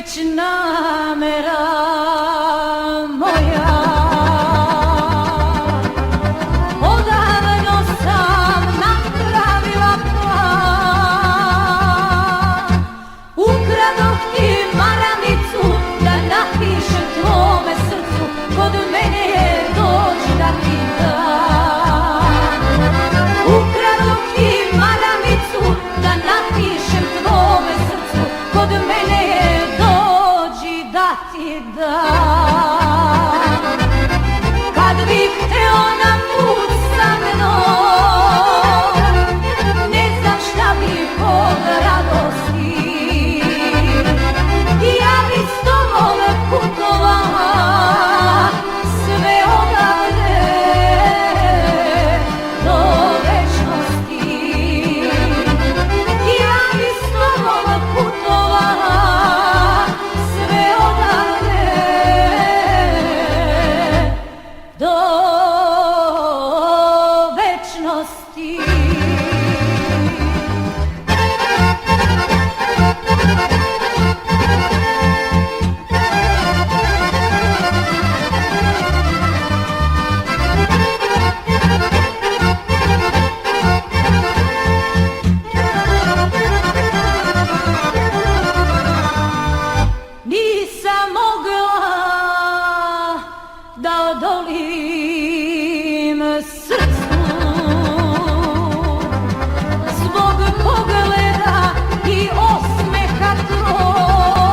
već namera moja. Odavno sam napravila plan, ukradoh ti maramicu da napišem tvome srcu, kod mene je dođi da ti dam. Ukradoh ti maramicu da napišem tvome srcu, kod mene je dođi da ti dam. Kad bih hteo na put sa mnom, ne znam šta bih od radosti, ja bih s tobom putovala sve odavde do večnosti. Ja bih s tobom putovala sve odavde do večnosti. Nisam mogla da odolim srcu zbog pogleda i osmeha tvog.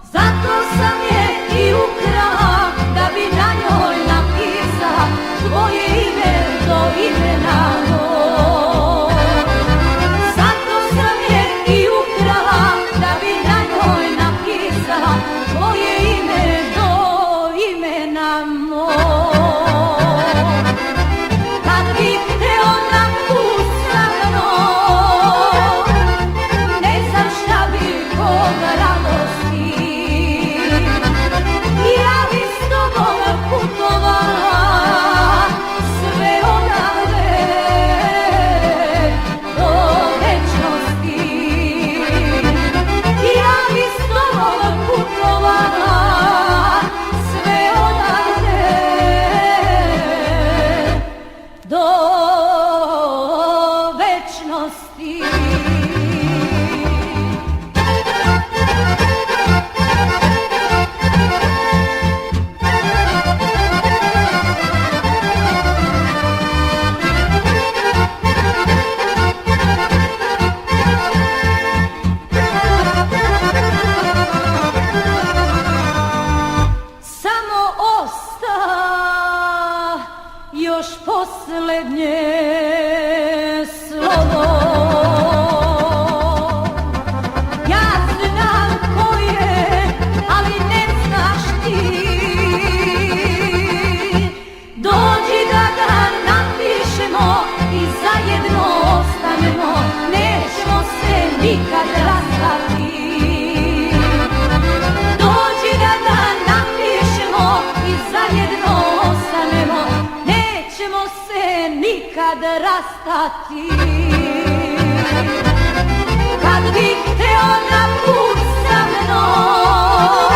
Zato sam je i ukrala da bi na njoj napisala tvoje ime do imena mog. Zato sam je i ukrala da bi na njoj napisala tvoje ime do imena mog. Kad bih hteo na put sa mnom, ne znam šta bih od radosti, ja bih s tobom putovala sve odavde do večnosti. Ja bih s tobom putovala sve odavde do večnosti. Samo osta još posljednje slovo. Ja znam ko je, ali ne znaš ti. Dođi da ga napišemo i zajedno ostanemo, nećemo se nikad rastati. Dođi da ga napišemo i zajedno ostanemo, nećemo se nikad rastati. Kad bih hteo na put sa mnom,